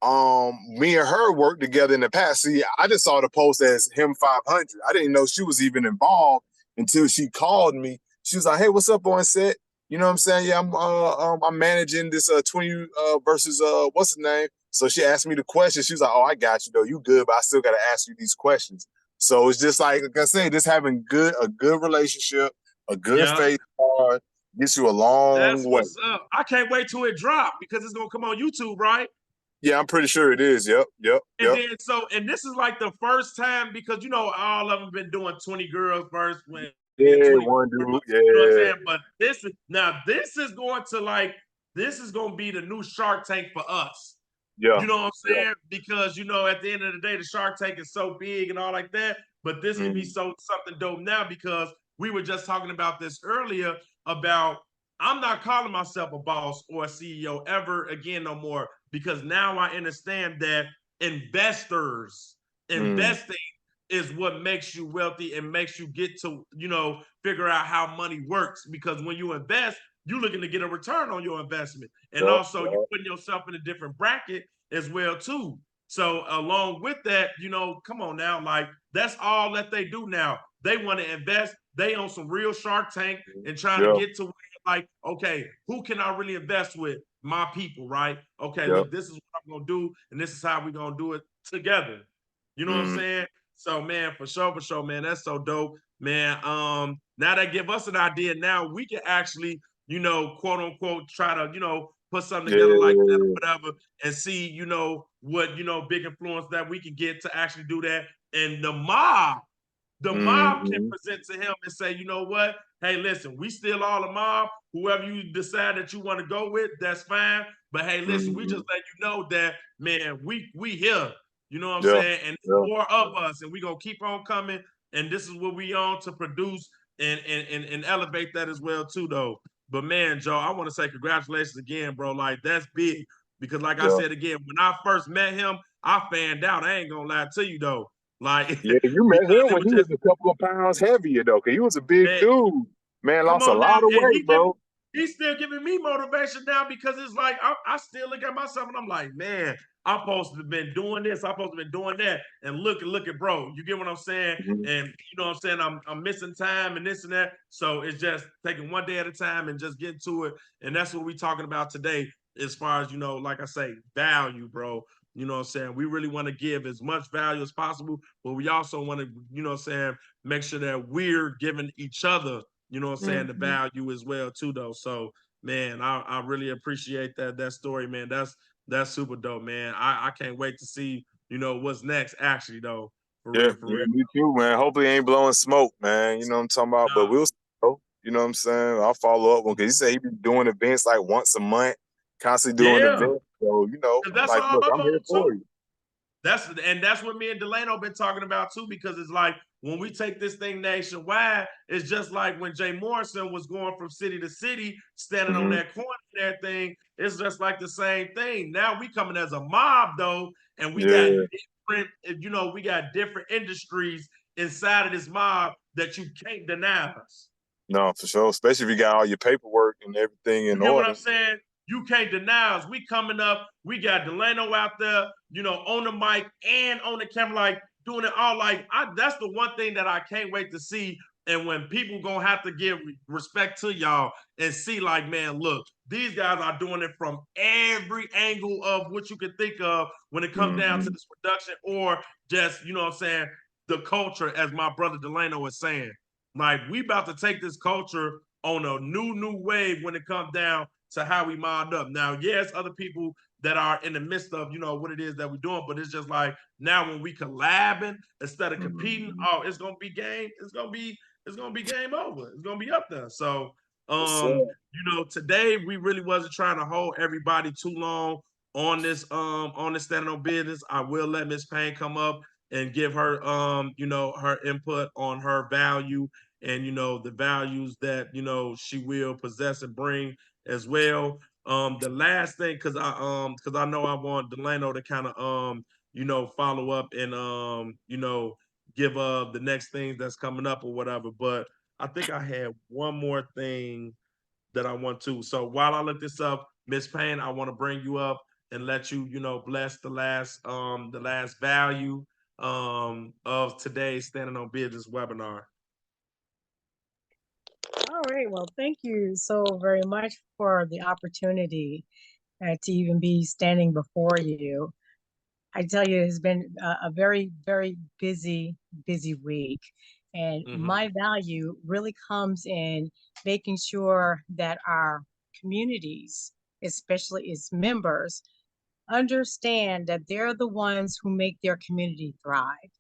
me and her worked together in the past. See, I just saw the post as him 500. I didn't know she was even involved until she called me. She was like, "Hey, what's up on set? You know what I'm saying? Yeah, I'm managing this 20 versus what's the name?" So she asked me the question. She was like, "Oh, I got you though. You good, but I still got to ask you these questions." So it's just like I said, just having a good relationship, a good face card gets you a long way. What's up. I can't wait till it drop, because it's gonna come on YouTube, right? Yeah, I'm pretty sure it is. Yep. And this is like the first time, because all of them been doing 20 girls first when one dude. Yeah. You know what I'm saying? But this is going to be the new Shark Tank for us. Yeah. You know what I'm saying? Because at the end of the day, the Shark Tank is so big and all like that. But this can be something dope now, because we were just talking about this earlier about, I'm not calling myself a boss or a CEO ever again no more, because now I understand that investing is what makes you wealthy and makes you get to, figure out how money works. Because when you invest, you're looking to get a return on your investment. And also you're putting yourself in a different bracket as well too. So along with that, come on now, like that's all that they do now. They want to invest. They on some real Shark Tank and trying to Yeah. get to where, like, okay, who can I really invest with? My people, right? Okay, Yeah. look, this is what I'm gonna do, and this is how we're gonna do it together. You know what I'm Mm. saying? So man, for sure, man, that's so dope, man. Now that give us an idea. Now we can actually, quote unquote, try to, put something together like that or Yeah. whatever, and see, what, big influence that we can get to actually do that. And the mob can Mm-hmm. present to him and say, you know what? Hey, listen, we still all a mob. Whoever you decide that you want to go with, that's fine. But hey, listen, we Mm-hmm. just let you know that, man, we here. You know what I'm Yeah. saying? And Yeah. more of us, and we gonna keep on coming. And this is what we on to produce and elevate that as well too, though. But man, Joe, I want to say congratulations again, bro. Like that's big because, like I Yeah. said again, when I first met him, I fanned out. I ain't gonna lie to you though. Like Yeah, you met because him it when was he was just, a couple of pounds heavier though, cause he was a big man, dude. Man, come lost a on now. lot of And weight, bro. he's still giving me motivation now because it's like I still look at myself and I'm like, man, I'm supposed to have been doing this, I'm supposed to have been doing that. And look at bro. You get what I'm saying? Mhm. And you know what I'm saying? I'm missing time and this and that. So it's just taking one day at a time and just getting to it. And that's what we're talking about today, as far as like I say, value, bro. You know what I'm saying? We really want to give as much value as possible, but we also want to, what I'm saying, make sure that we're giving each other, what I'm saying, the Mhm. value as well too, though. So man, I really appreciate that story, man. That's super dope, man. I can't wait to see, what's next actually though. For Yeah, real, for yeah, real. me too, man. Hopefully, he ain't blowing smoke, man. You know what I'm talking about? But Nah, we'll see, though. You know what I'm saying? I'll follow up on because he said he be doing events like once a month, constantly doing yeah. events. So Cause I'm that's like, all look, I'm I'm here on for too. you. That's what me and Delano been talking about too, because it's like when we take this thing nationwide, it's just like when Jay Morrison was going from city to city, standing on Hmm. that corner and everything. It's just like the same thing. Now we coming as a mob though, and we got Yeah, different, we got different industries inside of this mob that you can't deny us. no, for sure. Especially if you got all your paperwork and everything You in get what order. I'm saying? You can't deny us. We coming up. We got Delano out there, on the mic and on the camera, like doing it all. Like that's the one thing that I can't wait to see. And when people gonna have to give respect to y'all and see, like, man, look, these guys are doing it from every angle of what you can think of when it comes down to Hmm. this production, or just, what I'm saying, the culture, as my brother Delano is saying. Like, we about to take this culture on a new wave when it comes down to how we mod up. Now, yes, other people that are in the midst of, what it is that we're doing, but it's just like now when we collabing instead of competing, Mhm. oh, it's gonna be game. It's gonna be game over. It's gonna be up there. So Yes, sir. today we really wasn't trying to hold everybody too long on this standing on business. I will let Miss Payne come up and give her her input on her value and the values that she will possess and bring as well. The last thing, because I know I want Delano to kind of follow up and give the next things that's coming up or whatever. But I think I had one more thing that I want to. So while I look this up, Miss Payne, I want to bring you up and let you bless the last value of today's Standing on Business webinar. All right. Well, thank you so very much for the opportunity to even be standing before you. I tell you, it's been a very, very busy week. And Mm-hmm. my value really comes in making sure that our communities, especially its members, understand that they're the ones who make their community thrive.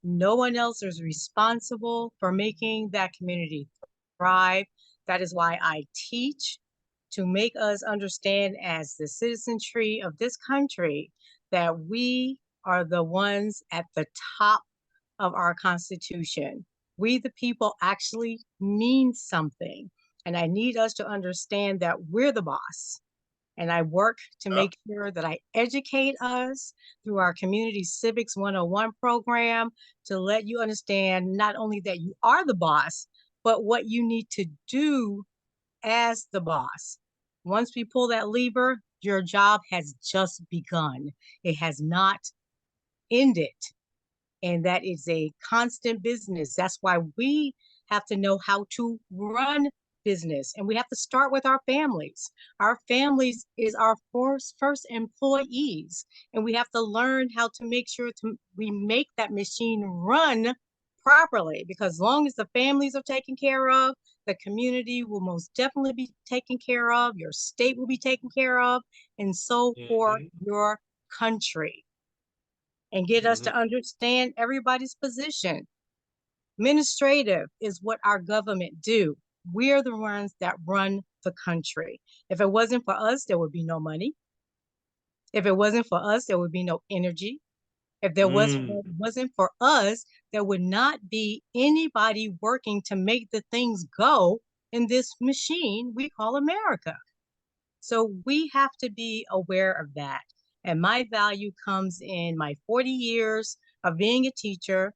No one else is responsible for making that community thrive. That is why I teach, to make us understand as the citizenry of this country that we are the ones at the top of our Constitution. We, the people, actually mean something. And I need us to understand that we're the boss. And I work to Yep. make sure that I educate us through our Community Civics 101 program to let you understand not only that you are the boss, but what you need to do as the boss. Once we pull that lever, your job has just begun. It has not end it. And that is a constant business. That's why we have to know how to run business. And we have to start with our families. Our families is our first employees. And we have to learn how to make sure we make that machine run properly, because as long as the families are taken care of, the community will most definitely be taken care of, your state will be taken care of, and so for your country. And get us to understand everybody's position. Administrative is what our government do. We're the ones that run the country. If it wasn't for us, there would be no money. If it wasn't for us, there would be no energy. If there wasn't for us, there would not be anybody working to make the things go in this machine we call America. So we have to be aware of that. And my value comes in my 40 years of being a teacher,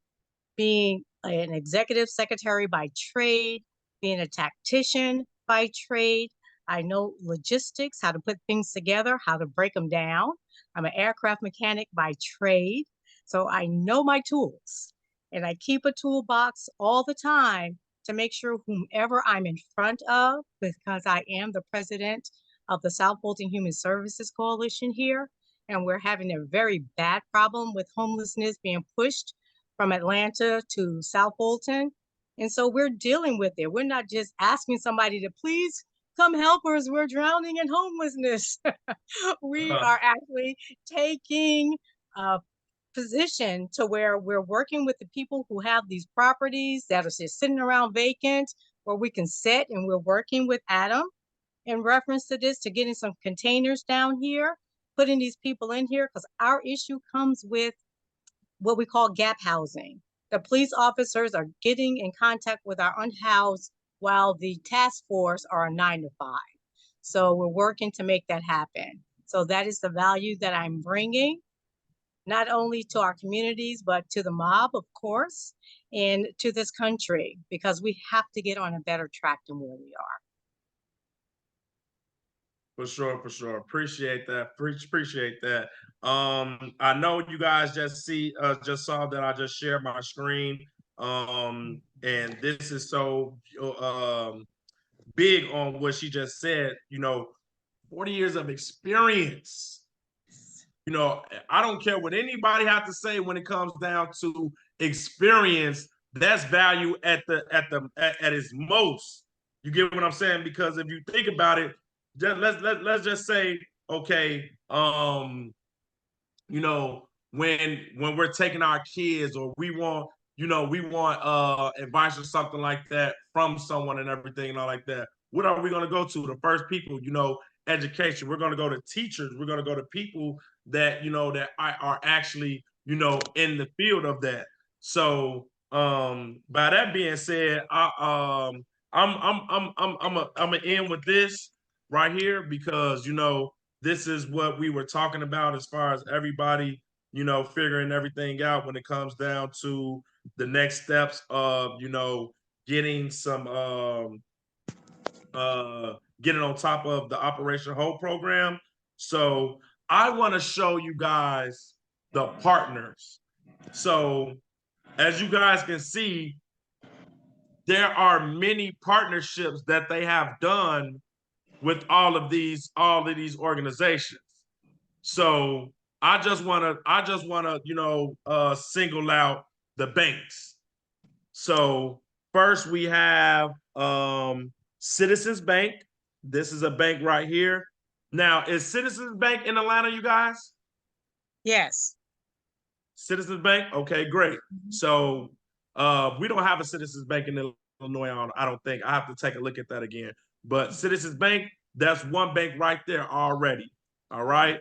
being an executive secretary by trade, being a tactician by trade. I know logistics, how to put things together, how to break them down. I'm an aircraft mechanic by trade. So I know my tools, and I keep a toolbox all the time to make sure whomever I'm in front of, because I am the president of the South Fulton Human Services Coalition here, and we're having a very bad problem with homelessness being pushed from Atlanta to South Fulton. And so we're dealing with it. We're not just asking somebody to please come help us. We're drowning in homelessness. We are actually taking a position to where we're working with the people who have these properties that are just sitting around vacant, where we can sit, and we're working with Adam in reference to this, to getting some containers down here, putting these people in here, because our issue comes with what we call gap housing. The police officers are getting in contact with our unhoused, while the task force are a 9 to 5. So we're working to make that happen. So that is the value that I'm bringing, not only to our communities, but to the mob, of course, and to this country, because we have to get on a better track than where we are. For sure, for sure. Appreciate that. Appreciate that. I know you guys just saw that I just shared my screen. And this is so big on what she just said. 40 years of experience. I don't care what anybody has to say when it comes down to experience. That's value at its most. You get what I'm saying? Because if you think about it, let's just say, okay, when we're taking our kids, or we want advice or something like that from someone and everything and all like that, what are we going to go to? The first people, education. We're going to go to teachers. We're going to go to people that that are actually in the field of that. So by that being said, I'm gonna end with this right here, because this is what we were talking about as far as everybody figuring everything out when it comes down to the next steps of getting some getting on top of the Operation Hope program. So I want to show you guys the partners. So as you guys can see, there are many partnerships that they have done with all of these organizations. So I just want to single out the banks. So first we have Citizens Bank. This is a bank right here. Now, is Citizens Bank in Atlanta, you guys? Yes. Citizens Bank? Okay, great. So we don't have a Citizens Bank in Illinois, I don't think. I have to take a look at that again. But Citizens Bank, that's one bank right there already. All right.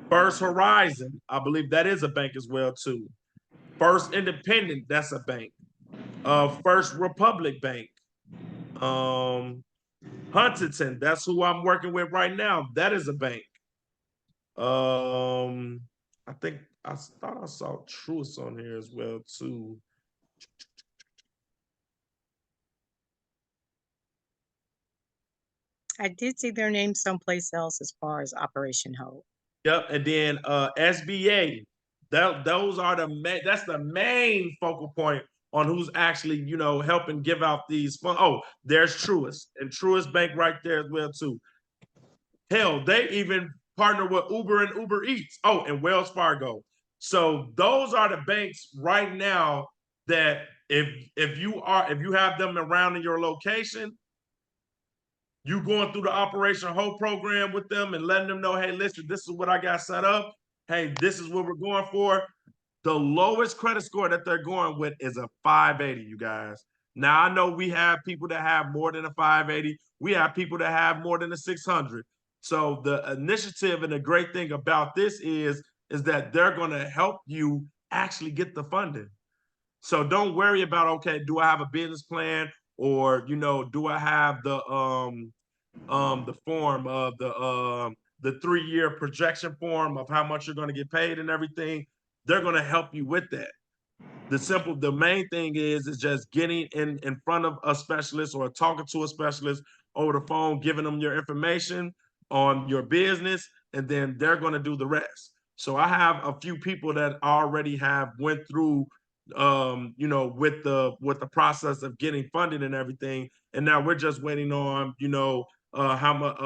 First Horizon, I believe that is a bank as well too. First Independent, that's a bank. First Republic Bank. Huntington, that's who I'm working with right now. That is a bank. I thought I saw Truist on here as well too. I did see their name someplace else as far as Operation Hope. Yep, and then SBA. Those are that's the main focal point on who's actually, you know, helping give out these funds. Oh, there's Truist and Truist Bank right there as well too. Hell, they even partner with Uber and Uber Eats. Oh, and Wells Fargo. So those are the banks right now that if you have them around in your location, you going through the Operation Hope program with them and letting them know, hey, listen, this is what I got set up. Hey, this is what we're going for. The lowest credit score that they're going with is a 580, you guys. Now, I know we have people that have more than a 580. We have people that have more than a 600. So the initiative and the great thing about this is that they're going to help you actually get the funding. So don't worry about, okay, do I have a business plan, or, you know, do I have the form of the 3-year projection form of how much you're going to get paid and everything. They're going to help you with that. The main thing is just getting in front of a specialist or talking to a specialist over the phone, giving them your information on your business, and then they're going to do the rest. So I have a few people that already have went through you know, with the process of getting funded and everything, and now we're just waiting on, you know, how much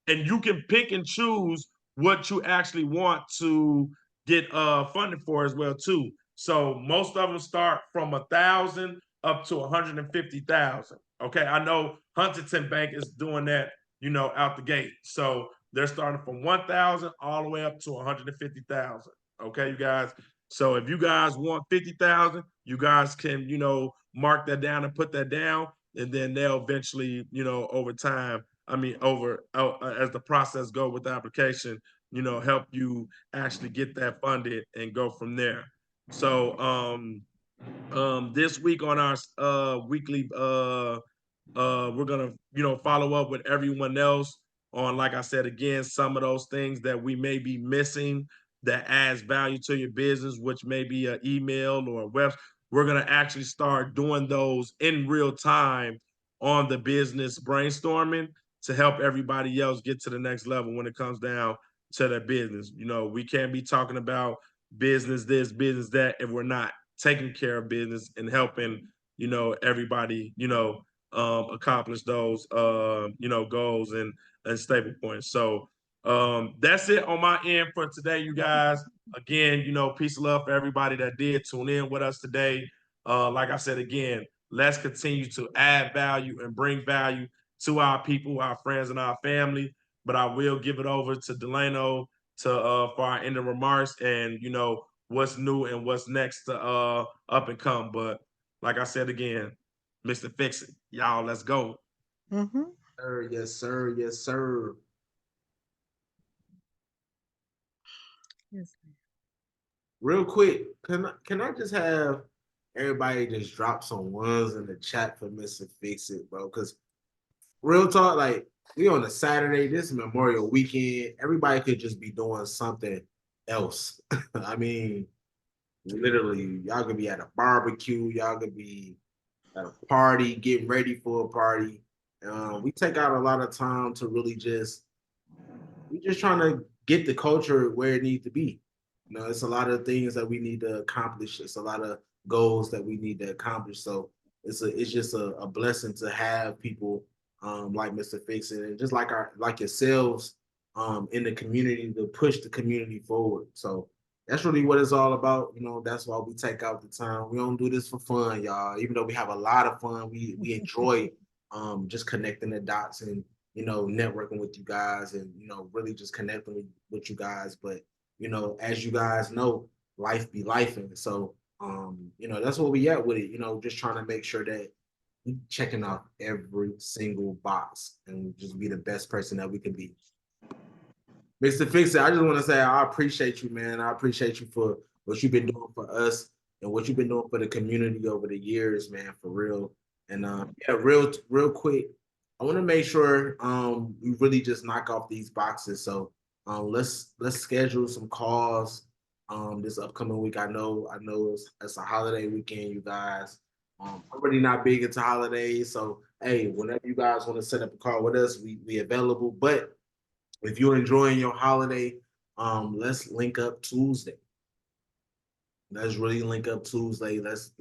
and you can pick and choose what you actually want to get funded for as well too. So most of them start from 1,000 up to 150,000. Okay, I know Huntington Bank is doing that, you know, out the gate. So they're starting from 1,000 all the way up to 150,000. Okay, you guys. So if you guys want 50,000, you guys can, you know, mark that down and put that down, and then they'll eventually, you know, over time, I mean, as the process go with the application, you know, help you actually get that funded and go from there. So this week on our weekly we're gonna, you know, follow up with everyone else on, like I said again, some of those things that we may be missing that adds value to your business, which may be an email or a web. We're gonna actually start doing those in real time on the business brainstorming to help everybody else get to the next level when it comes down to their business. You know, we can't be talking about business this, business that if we're not taking care of business and helping, you know, everybody, you know, accomplish those you know, goals and stable points. So that's it on my end for today, you guys. Again, you know, peace of love for everybody that did tune in with us today. Like I said again, let's continue to add value and bring value to our people, our friends, and our family. But I will give it over to Delano to for our ending remarks and, you know, what's new and what's next to up and come. But like I said again, Mr. Fix It, y'all, let's go. Mm-hmm. Sir, yes, sir, yes, sir. Yes. Real quick, can I just have everybody just drop some ones in the chat for Mr. Fix It, bro? Because real talk, like we on a Saturday, this is Memorial Weekend. Everybody could just be doing something else. I mean, literally, y'all could be at a barbecue, y'all could be at a party, getting ready for a party. We take out a lot of time to really we just trying to get the culture where it needs to be. You know, it's a lot of things that we need to accomplish. It's a lot of goals that we need to accomplish. So it's just a blessing to have people like Mr. Fixin and just like yourselves in the community to push the community forward. So that's really what it's all about. You know, that's why we take out the time. We don't do this for fun, y'all. Even though we have a lot of fun, we enjoy just connecting the dots and, you know, networking with you guys and, you know, really just connecting with you guys. But, you know, as you guys know, life be life. And so, you know, that's where we at with it, you know, just trying to make sure that we checking off every single box and just be the best person that we can be. Mr. Fix It, I just want to say I appreciate you, man. I appreciate you for what you've been doing for us and what you've been doing for the community over the years, man, for real. And yeah, real quick, I want to make sure we really just knock off these boxes. So let's schedule some calls this upcoming week. I know it's a holiday weekend, you guys. I'm really not big into holidays, so hey, whenever you guys want to set up a call with us, we available. But if you're enjoying your holiday, Let's link up Tuesday. Let's really link up Tuesday. Let's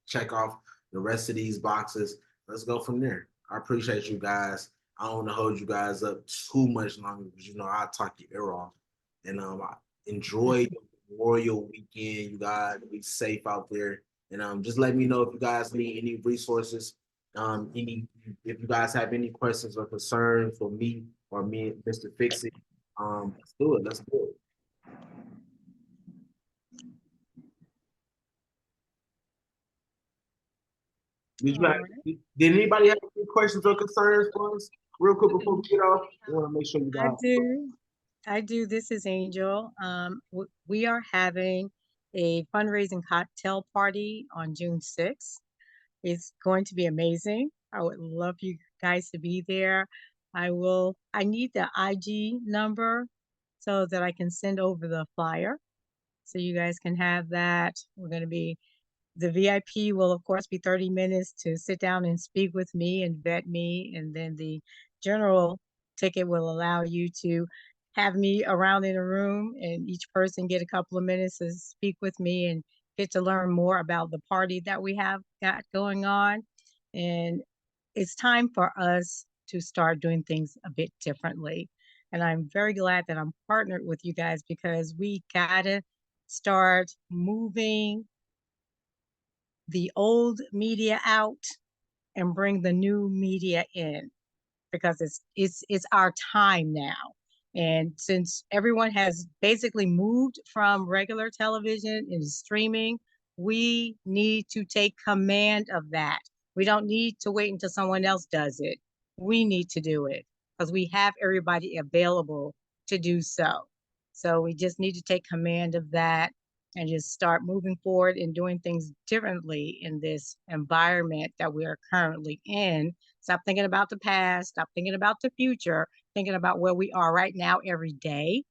check off the rest of these boxes. Let's go from there. I appreciate you guys. I don't want to hold you guys up too much longer because I'll talk your ear off. And enjoy your Memorial weekend. You guys be safe out there. And just let me know if you guys need any resources. If you guys have any questions or concerns for me or me and Mr. Fix It, let's do it. Let's do it. Did anybody have any questions or concerns for us? Real quick before we get off, I want to make sure you guys. I do. This is Angel. We are having a fundraising cocktail party on June 6th. It's going to be amazing. I would love you guys to be there. I need the IG number so that I can send over the flyer so you guys can have that. The VIP will, of course, be 30 minutes to sit down and speak with me and vet me. And then the general ticket will allow you to have me around in a room and each person get a couple of minutes to speak with me and get to learn more about the party that we have got going on. And it's time for us to start doing things a bit differently. And I'm very glad that I'm partnered with you guys because we gotta start moving the old media out and bring the new media in because it's our time now. And since everyone has basically moved from regular television into streaming, we need to take command of that. We don't need to wait until someone else does it. We need to do it because we have everybody available to do so. So we just need to take command of that and just start moving forward and doing things differently in this environment that we are currently in. Stop thinking about the past, stop thinking about the future, thinking about where we are right now every day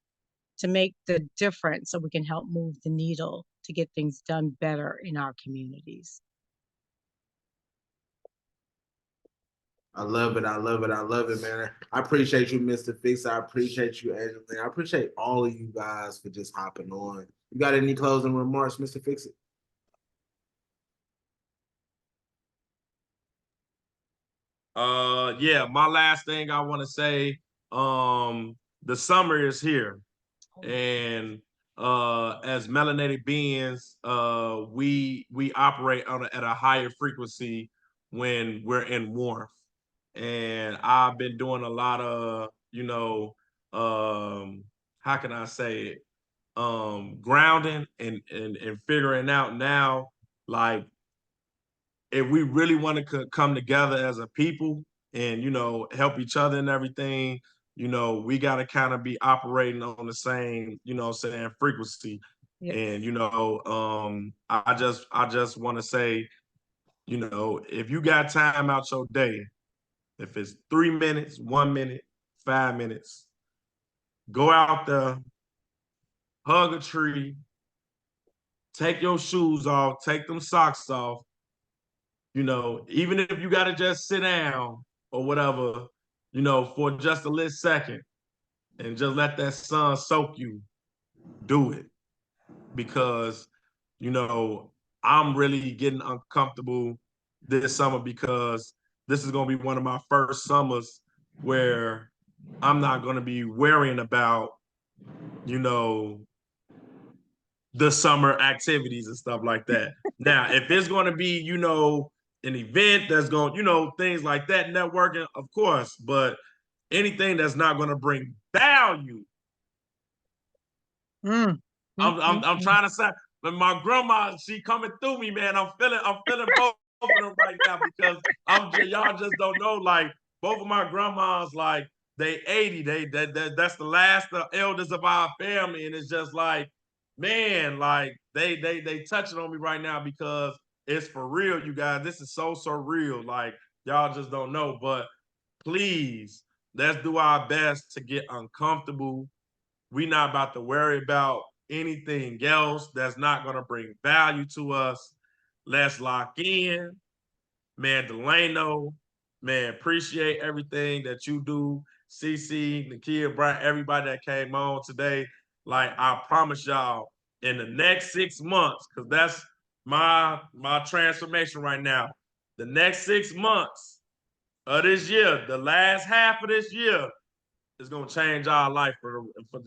to make the difference so we can help move the needle to get things done better in our communities. I love it. I love it. I love it, man. I appreciate you, Mr. Fix. I appreciate you, Angela. I appreciate all of you guys for just hopping on. You got any closing remarks, Mr. Fix It? Yeah, my last thing I want to say, the summer is here. And as melanated beings, we operate at a higher frequency when we're in warmth. And I've been doing a lot of, how can I say it? Grounding and figuring out now, like, if we really want to come together as a people and help each other and everything, we got to kind of be operating on the same saying frequency. Yes. And I just want to say, if you got time out your day, if it's 3 minutes, 1 minute, 5 minutes, go out there, hug a tree, take your shoes off, take them socks off. Even if you got to just sit down or whatever, for just a little second and just let that sun soak you, do it. Because, I'm really getting uncomfortable this summer because this is going to be one of my first summers where I'm not going to be worrying about, the summer activities and stuff like that. Now, if it's going to be, an event that's going, things like that, networking, of course, but anything that's not going to bring value. I'm trying to say, but my grandma, she coming through me, man. I'm feeling both of them right now because y'all just don't know, like, both of my grandmas, like, they 80, that's the last elders of our family, and it's just like, man, like, they touching on me right now because it's for real, you guys. This is so real. Like, y'all just don't know. But please, let's do our best to get uncomfortable. We not about to worry about anything else that's not going to bring value to us. Let's lock in. Man, Delano, man, appreciate everything that you do. CC, Nakia, Brian, everybody that came on today. Like I promise y'all, in the next 6 months, because that's my transformation right now. The next 6 months of this year, the last half of this year, is gonna change our life.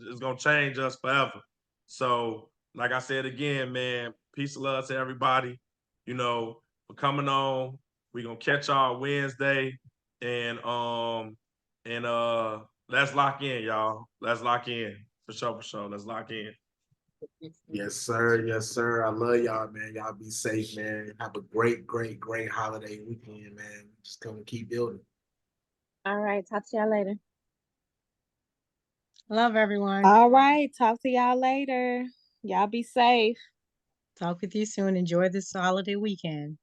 It's gonna change us forever. So, like I said again, man, peace and love to everybody. You know, for coming on. We gonna catch y'all Wednesday, and let's lock in, y'all. Let's lock in for sure, for sure. Let's lock in. Yes, sir. Yes, sir. I love y'all, man. Y'all be safe, man. Have a great, great, great holiday weekend, man. Just come and keep building. All right, talk to y'all later. Love everyone. All right. Talk to y'all later. Y'all be safe. Talk with you soon. Enjoy this holiday weekend.